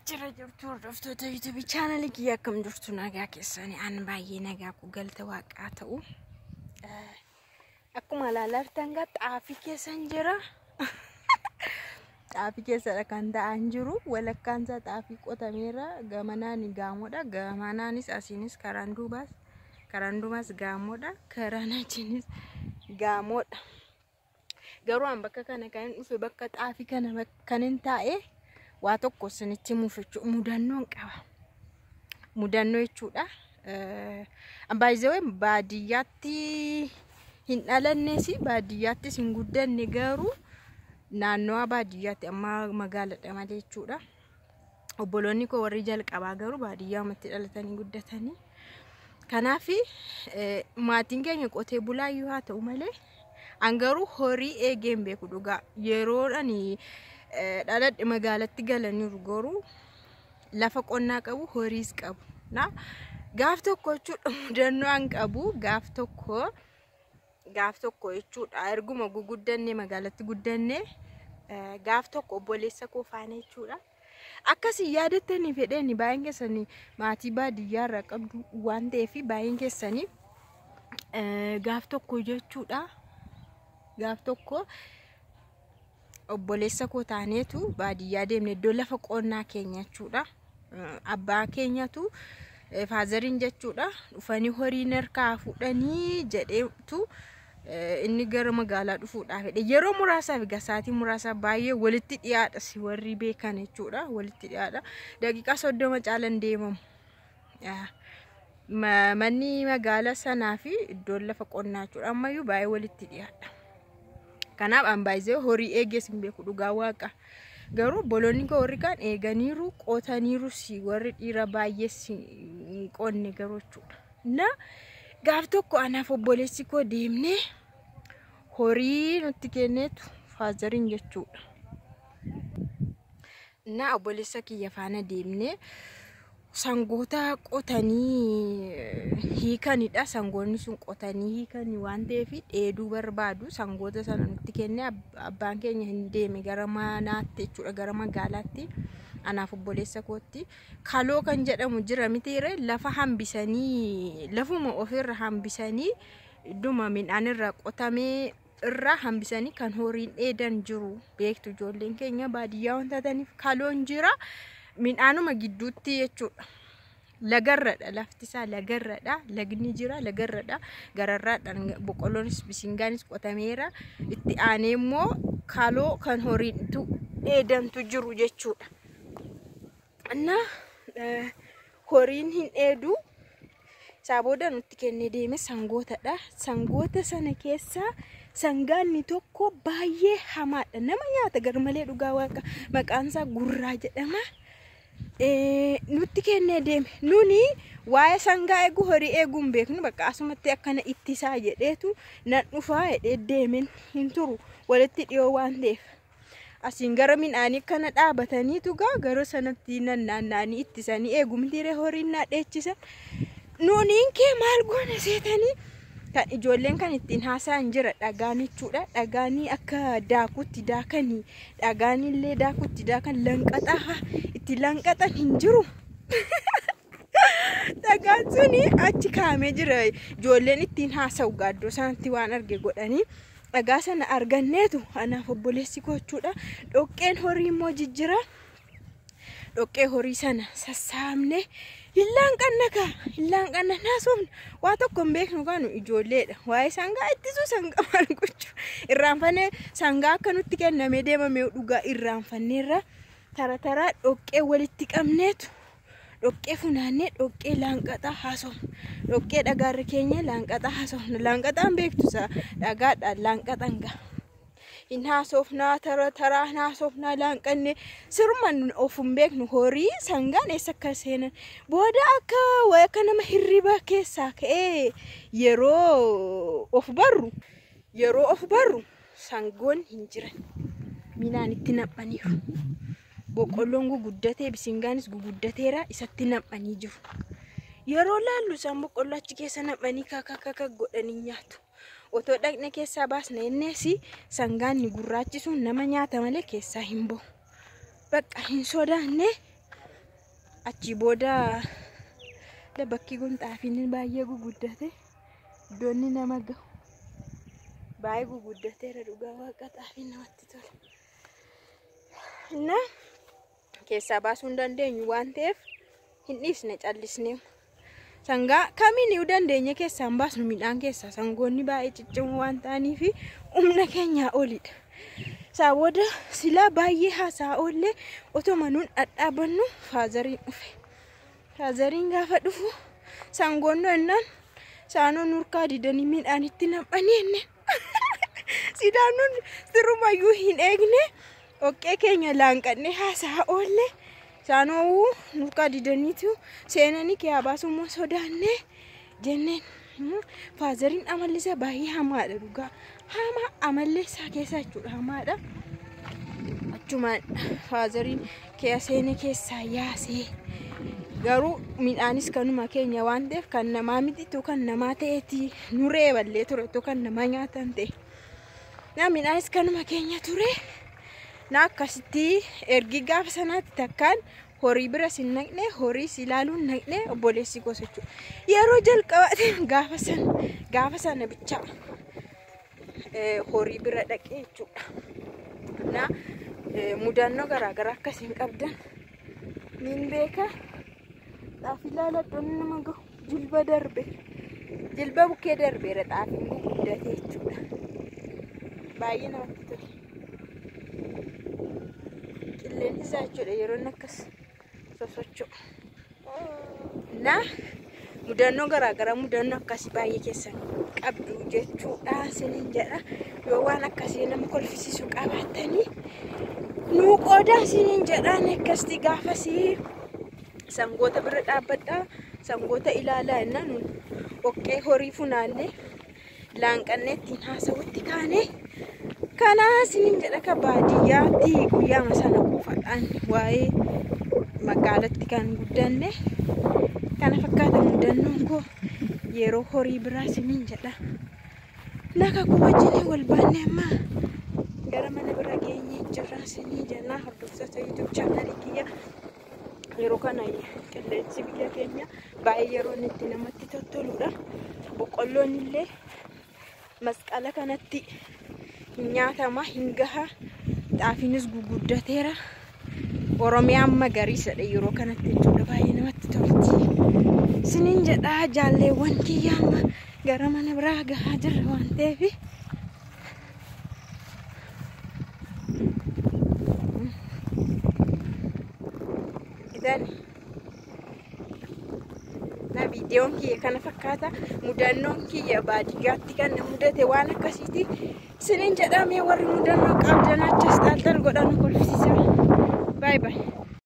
Achirra jirtu hordoftoota YouTube channel kiyya akkam jirtu nagaa keessanii an baay'ee nagaa ku galta waaqaa ta'u akkuma ilaaltan xaafii keessan jira xaafii keessadha kan ta'an jiru walakkaan isaa xaafii qotameera gamanaan gaamodha gamanaanis asiinis karandumas gaamodha karanachinis gaamodha garuu an bakka kana kan dhufe bakka xaafii kana kan hin taa'e waa tokko sinitti mudannoon qaba mudannoo jechuudha ambaayzewe baadiyyaatti hin dhalanneesi baadiyyaattis hin guddanne garuu naannoo baadiyyaatti amma magaaladha malee jechuudha obboloonni koo warri jalqabaa garuu baadiyyaatti dhalatanii guddatanii kanaaf maatiin keenya qotee bulaayyuu haa ta'u malee an garuu horii eegeen beeku dhugaa yeroodhani dhaladhe magaalatti galanii garuu lafa qonnaa qabu horiis qabu na gaaf tokko jechuudha mudannoo an qabu gaaf tokko jechuudha erguma guguddanne magaalatti guddanne gaaf tokko obboleessa koo faana jechuudha akkasii yaadattanii fedheni baay'een keessanii maatii baadiyyaa irraa qabdu waan ta'eef baay'een keessanii gaaf tokko jechuudha gaaf tokko obboleessa koo taaneetu baadiyyaa deemne iddoo lafa qonnaa keenya jechuudha abbaa keenyatu faazariin jechuudha dhufanii horii narkaa fuudhanii jedheetu inni gara magaalaa dhufuudhaaf fedhe yeroo muraasaaf gasaatii muraasa baay'ee walitti dhiyaadha si warri beekan jechuudha walitti dhiyaadha daqiiqaa 30 caalan deemamu manni magaalaa sanaa fi iddoo lafa qonnaa jechuudha ammayyuu baay'ee walitti dhiyaadha kanaaf ambaayzee horii eegees hin beeku dhugaa waaqa garuu bolonni koo warri kan eeganiiru qotaniiru si warri dhiira baay'ee si qonne garuu jechuudha na gaaf tokko anaaf obboleessi koo deemne horii nutti kenneetu faazariin jechuudha na obboleessa kiyya faana deemne sangoota qotanii hiikanidha sangoonni sun qotanii hiikanii waan ta'eef dheeduu barbaadu sangoota sana nutti kenne abbaan keenya hin deeme gara manaatti jechuudha gara magaalaatti anaaf obboleessa kootti kaloo kan jedhamu jira mitiire lafa hambisanii lafuma ofirra hambisanii idduma midhaan irra qotamee irra hambisanii kan horiin dheedan jiru beektu ijoolleen keenya baadiyyaa wanta ta'aniif kaloon jira midhaanuma gidduutti jechuudha lagarradha laftisaa lagarradha lagni jira lagarradha gararraadhaan boqqolloonis bisingaanis qotameera itti aanee immoo kaloo kan horiintu dheedantu jiru jechuudha na horiin hin dheedu sabooda nutti kennee deeme sangootadha sangoota sana keessa sangaanni tokko baay'ee hamaadha nama nyaata garmalee dhugaa waaqa maqaansaa gurraa jedhama nutti kennee deeme nuni waa'ee sangaa eegu horii eeguun beeknu bakka asumatti akkana ittisaa jedheetu nan dhufaa jedhee deemen hin turu walitti dhiyoo waan ta'eef asiin gara midhaanii kana dhaabataniitu gara sanatti naannaanii ittisanii eegumtiire horiin naa dheechisan nuniin kee maal goone seetanii kan ijoolleen kan ittiin haasa'an jira dhagaan jechuudha dhagaanii akka daakutti daakanii dhagaanillee daakutti daakan lanqaxaa itti lanqaxan hin jiru dhagaan suni achi kaamee jira ijoolleen ittiin haasa'u gaaddoo sanatti waan arge godhanii dhagaa sana arganneetu anaaf obboleessi koo jechuudha dhoqqeen horii immoo jijjira dhoqqee horii sana sassaabne hillaan qanna naasofna waa tokko hin beeknu kaanu ijoolleedha waa'ee sangaa ittisuu sangaa maal gochuu irraanfannee sangaa akka nutti kennamee deemamee dhugaa irraanfanneerra tara dhoqqee walitti qabneetu dhoqqee funaannee dhoqqee laanqaxaa haasofna dhoqqee dhagaarra keenya laanqaxaa haasofna laanqaxaan beektusa dhagaadhaan laanqaxan gaa hin haasofnaa tara haasofnaa laanqanne sirman ofun beeknu horii sangaan eessa akka seenan booda akka nama hirriba keessaa ka'ee yeroo of barru sangoon hin jiran midhaan itti naphaniiru boqqolloon guguddatee bisingaanis guguddateera isatti naphanii jiru yeroo laallu san boqqolloo achi keessa naphanii kakakaka godhanii nyaatu otoo dhaqne keessaa baasna inneesi sangaanni gurraachisuun nama nyaata malee keessaa hin bahu bakka hin sodaanne achi booda bakki kun xaafiin baay'ee guguddate iddoonni nama gahu baay'ee guguddateera dhugaa waaqa xaafiin namatti tola. Na keessaa baasuu hin dandeenyu waan ta'eef hin dhiisne callisnee sangaa kamiin iyyuu dandeenya keessaan baasnu midhaan keessaa sangoonni baay'ee ciccimoo waan ta'aniif humna keenyaa olidha. Saawwada silaa baay'ee haasaa oolle otoo nuun dhadhaabannu faazariin dhufe. Faazariin gaafa dhufu sangoonni ennaan saanoo nurkaa didanii midhaan itti nam'anii enne sidaan nun sirumayyuu hin eegne oqqee keenya laanqannee haasaa oolle saanoo nurkaa didaniitu seenanii kee baasummoo sodaannee jenneen. Faazariin amallisa baay'ee hamaadha dhugaa. Hamaa amalleessaa keessa jechuudha hamaadha. Achumaan faazariin kee seene keessaa yaasee garuu midhaanis kanuma keenya waan ta'eef kan namaa mititu kan namaa ta'eeti nuree ballee ture to kan namaa nyaatan ta'e. Na midhaanis kanuma keenya ture. Na akkasitti ergi gaafa sanaatti takkaan horii bira sin naqne horii silaaluun naqne obboleessi gosa jechuudha. Yeroo jalqabaatti gaafa sana bicha horii bira dhaqee jechuudha. Na mudannoo garaagaraa akkasiin qabdan nin beeka. Xaafii laaladdoonni nama gahu jilba bukkee darbeera xaafiin guguddatee jechuudha. Baay'ee namatti tola. Qilleensi isaa jechuudha yeroo akkas sosocho'u. Na mudannoo garaagaraa mudannoo akkasii baay'ee keessan qabdu jechuudha sinin jedha. Yoo waan akkasii nama kolfisiisu qabaattanii nuu qoodaa sinin jedhaan akkasti gaafasii sangoota bira dhaabbadhaa sangoota ilaalaa jennaan oqqee horii funaannee laanqannee ittiin haasawutti kaanee kanaa sinin jedha ka baadiyyaatti guyyaama sana qofadhaan waa'ee magaalatti kan guddanne kana fakkaata mudannoon koo yeroo horii biraa sinin jedha. Naka ku wajjin wal baanee amma gara mana bira geenye jirra sinin jenna hordoftoota YouTube channel kiyya. Yeroo kana qilleensi biyya keenya baay'ee yeroo itti namatti tottoludha. Boqqolloon illee masqala kanatti hin nyaatama hin gaha. Xaafiinis guguddateera. Oromiyaan magariisadha yeroo kanatti jechuudha baay'ee namatti tolti. Sinin jedhaa jaalleewwan kiyyaan gara mana biraa gahaa jirra waan ta'eef. Na videoon kiyya kana fakkaata mudannoon kiyya baadiyyaatti kan mudate waan akkasiiti sinin jedhamee warri mudannoo qabdan achas dhaaltan godhan kolfisiisa. Bye bye.